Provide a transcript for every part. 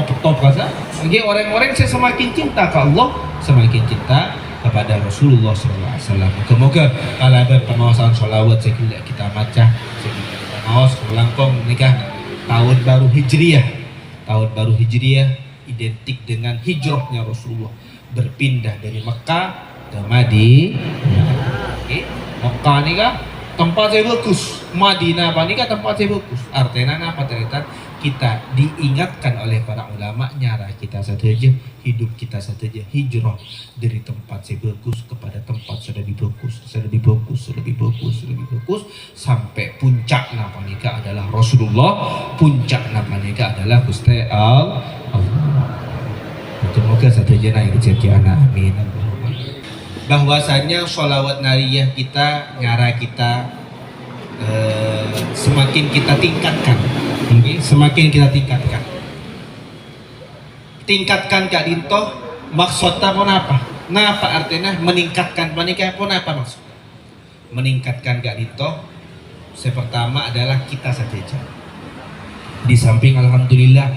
top rasa. Bagi orang-orang saya semakin cinta ke Allah, semakin cinta kepada Rasulullah SAW. Moga-moga kalau berpengawasan sholawat saya kita baca, kita mawas melangkong nikah tahun baru Hijriah. Tahun baru Hijriah identik dengan hijrahnya Rasulullah, berpindah dari Mekah ke Madinah. Mekah ni kah tempat saya bagus, Madinah apa ni kah tempat saya bagus. Artinya apa ternyata kita diingatkan oleh para ulama, nyara kita satu aja, hidup kita satu aja, hijrah dari tempat saya bagus kepada tempat sudah lebih bagus, lebih bagus, sampai puncak nama nikah adalah Rasulullah, puncak nama nikah adalah Gusti Allah. Semoga satu aja naik rezeki anak, amin. Bahwasanya sholawat nariyah kita, nyara kita semakin kita tingkatkan. Semakin kita tingkatkan Kak Dinto, maksudnya pun apa? Napa artinya meningkatkan panikah pun apa maksud? Meningkatkan Kak Dinto, pertama adalah kita saja. Di samping alhamdulillah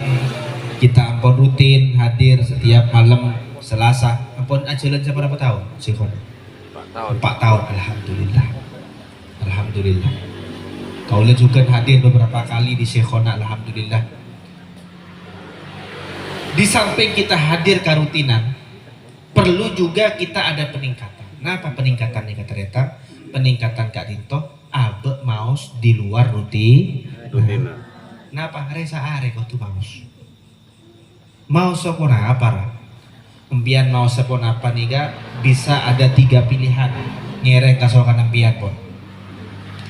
kita ampun rutin hadir setiap malam Selasa. Ampun ajalan berapa tahun? 4 tahun. Alhamdulillah. Kaulah juga hadir beberapa kali di Syekhona, alhamdulillah. Di samping kita hadir karutinan, perlu juga kita ada peningkatan. Nah, apa peningkatan nih kata Reta? Peningkatan Kak Dinto, abe maus di luar rutin. Nah, apa resa are kau tuh maus? Maus sepon apa? Empian maus sepon apa nih Kak? Bisa ada 3 pilihan. Nyereng kasokan empian pun.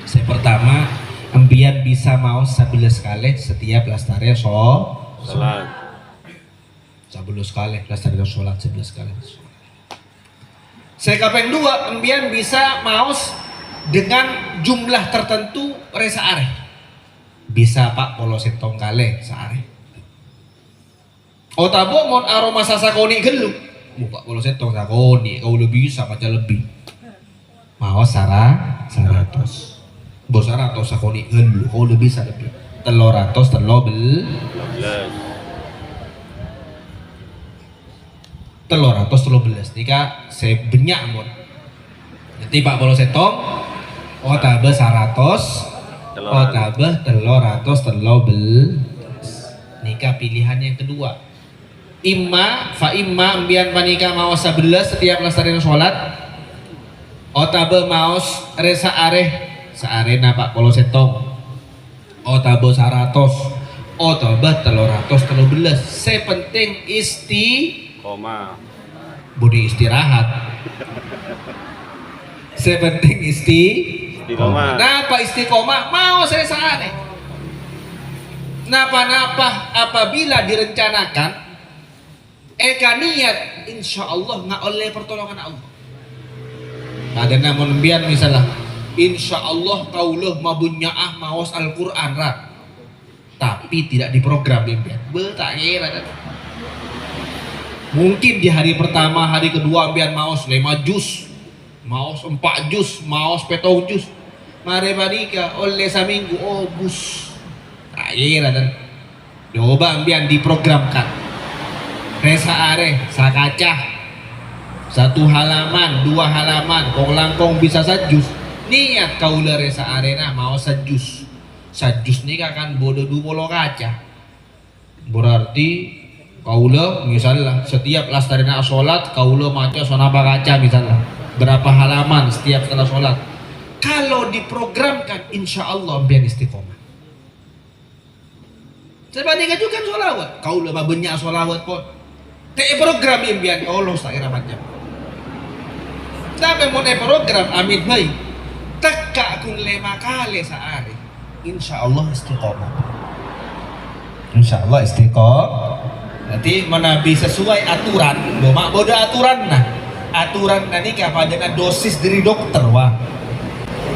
Saya pertama, empian bisa mau 11 kali setiap lastare sholat. 11 kali lastare sholat 11 kali. Saya kapeng 2, empian bisa mau dengan jumlah tertentu resa are. Bisa Pak polo setong kali seare. Otabo mon aroma sasakoni gelu. Buka polo setong sakoni, kau lebih bisa baca lebih. Mau 100. Bosar atau sakoni gelu, kau lebih bisa lebih. Telur ratus telur belas. Nika saya benyak mon. Nanti Pak Bolo setong, oh tabah 100, oh tabah telur ratus telur belas. Nika pilihan yang kedua. Imma embian panika mau 11 setiap lasarin sholat. Oh tabah maos resa areh searena Pak Polo setong, otabo 100, otabo 313. Sepenting budi istirahat. Sepenting istiqomah. Napa istiqomah? Mau saya saane. Napa apabila direncanakan, niat, insya Allah nggak oleh pertolongan Allah. Ada namun biar misalnya insya Allah kaulah mabunyaah mawas Al-Quran rat, tapi tidak diprogram impian betakira. Mungkin di hari pertama, hari kedua impian mawas 5 juz, mawas 4 juz, mawas 7 juz. Mari badika oleh saminggu bus akhirnya dan coba impian diprogramkan resa are sakacah 1 halaman 2 halaman kong langkong bisa sajus. Niat kaulah resa arena mau sajus nih akan bodoh 20 kaca. Berarti kaulah misalnya setiap lastarina sholat kaulah maca sonaba kaca misalnya berapa halaman setiap setelah sholat. Kalau diprogramkan insya Allah biar istiqomah. Sebandingkan juga sholawat kaulah banyak sholawat pun program impian Allah tak kira macam. Tapi mau program amin baik. Tekak kun 5 kali sehari, insya Allah istiqomah. Insya Allah istiqomah. Nanti menabi sesuai aturan. Mak bodoh aturan nah. Aturan nanti kepada dosis dari dokter wah.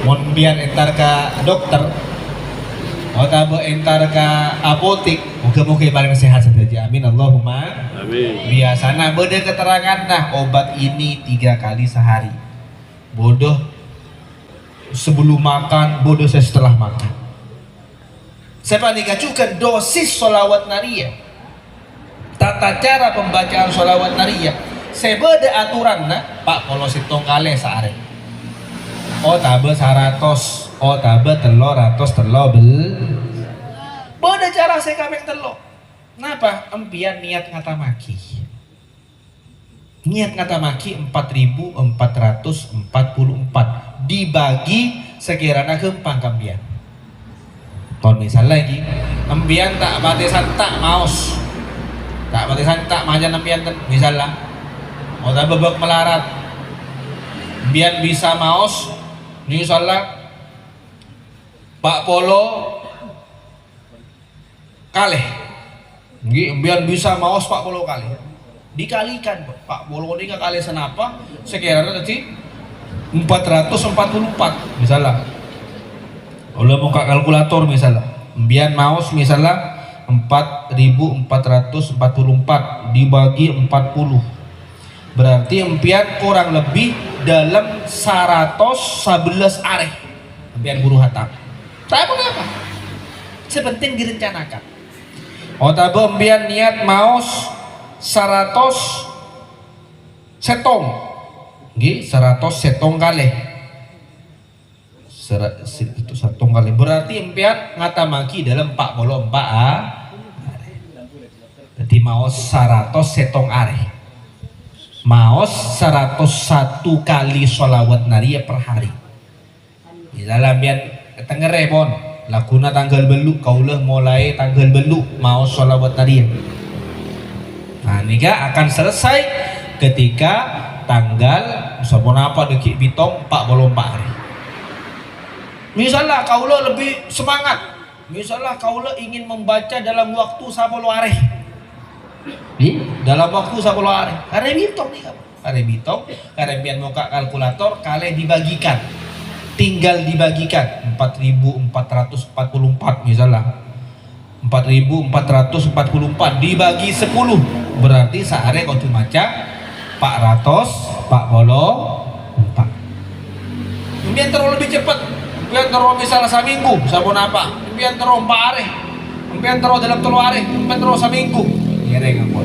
Mon biar entar ke dokter, atau entar ke apotik. Moga-moga paling sehat saja. Amin Allahumma. Amin. Biasanya bodoh keterangan nah obat ini 3 kali sehari. Bodoh sebelum makan, bodoh saya setelah makan. Saya panik acukan dosis sholawat nariyah. Tata cara pembacaan sholawat nariyah sebeda aturan Pak kalau sitong kali saare. Oh tabe 100, oh tabe telur ratus telur bel. Beda cara saya kabeh telur. Napa? Empian niat ngata maki. Niat ngata maki 4444 dibagi sekiranya kempang kambian. Ton misalnya lagi, empian tak batisan tak maos. Tak batisan tak majan empian misalnya. Mau tak bebek melarat. Empian bisa maos misalnya Pak Polo kalih. Nggih, empian bisa maos Pak Polo kalih. Dikalikan Pak Polo ini kali senapa sekiranya tadi 444 misalnya. Oleh buka kalkulator misalnya. Empian maos misalnya 4444 dibagi 40. Berarti empian kurang lebih dalam 111 areh. Empian guru hatam. Tak apa? Sepenting direncanakan. Otabe empian niat maos 100 setong. Nggih, 100 setong kali. Itu setong kali. Berarti empian ngatamaki dalam 44 jadi maos 100 setong areh. Maos 101 kali sholawat nariyah per hari. Di dalam biar tengere pon laguna tanggal belu kaulah mulai tanggal belu maos sholawat nariyah. Nah nika akan selesai ketika tanggal sabun apa dekik bitong 44 hari. Misalnya kaulah lebih semangat. Misalnya kaulah ingin membaca dalam waktu 10 hari. Dalam waktu 10 hari. Karena bitong nih kamu. Karena bitong, karena biar muka kalkulator kalian dibagikan. Tinggal dibagikan 4444 misalnya. 4444 dibagi 10 berarti sehari kau cuma baca 444. Kemudian terus lebih cepat. Kemudian terus misalnya seminggu, sabun apa? Kemudian terus 4 hari. Kemudian terus dalam 3 hari, kemudian terus seminggu. Ngereng aku.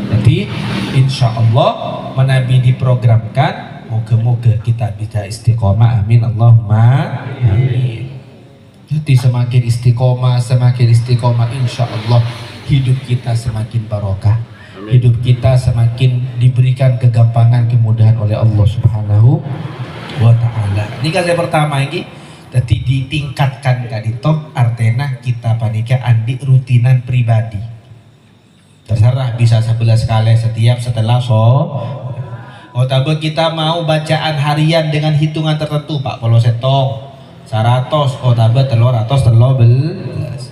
Jadi insya Allah menabi diprogramkan. Moga-moga kita bisa istiqomah. Amin Allahumma amin. Jadi semakin istiqomah insya Allah hidup kita semakin barokah. Hidup kita semakin diberikan kegampangan, kemudahan oleh Allah Subhanahu wa ta'ala. Ini kasih pertama ini jadi ditingkatkan kadito artena kita panika andi rutinan pribadi. Terserah bisa 11 kali setiap setelah kita mau bacaan harian dengan hitungan tertentu Pak kalau setong 100 telur ratus telur belas.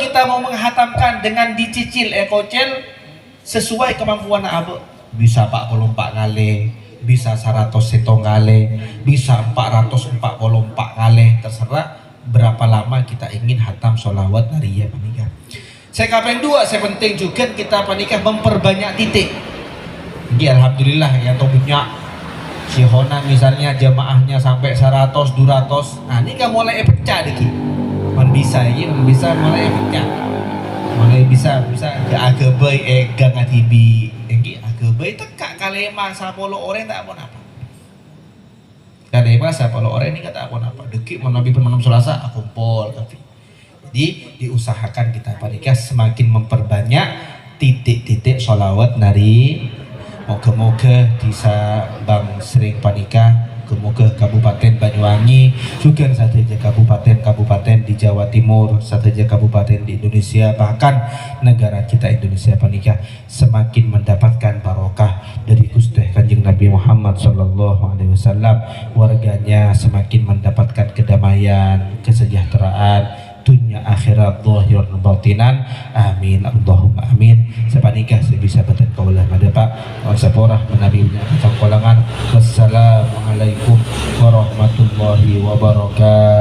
Kita mau menghatamkan dengan dicicil ekocel sesuai kemampuan abe. Bisa 44 kali, bisa 100 setong kali, bisa 444 kali, terserah berapa lama kita ingin hatam sholawat nariyah panikah. Sekapen 2, saya penting juga kita panikah memperbanyak titik. Ini alhamdulillah yang punya si Hona misalnya jamaahnya sampai 100 200. Nah ini kan mulai pecah deki. Bisa mulai pecah. Mulai bisa ke agabai gang atibi. Engki agabai tekak kalema 10 orang tak apa-apa. Kalema 10 orang ini kata apa-apa. Deki menabi pemenam Selasa aku pol tapi. Jadi diusahakan kita panikah semakin memperbanyak titik-titik sholawat nari. Moga-moga bisa Bang sering panikah. Moga Kabupaten Banyuwangi juga saja kabupaten di Jawa Timur, saja kabupaten di Indonesia, bahkan negara kita Indonesia panikah semakin mendapatkan barokah dari Gusti Kanjeng Nabi Muhammad SAW. Warganya semakin mendapatkan kedamaian, kesejahteraan dunia akhirat zahir batinan. Amin Allahumma amin. Sepanikah sebisa badan kaulah madapa wa saporah menabinya kacang kolangan. Wassalamualaikum warahmatullahi wabarakatuh.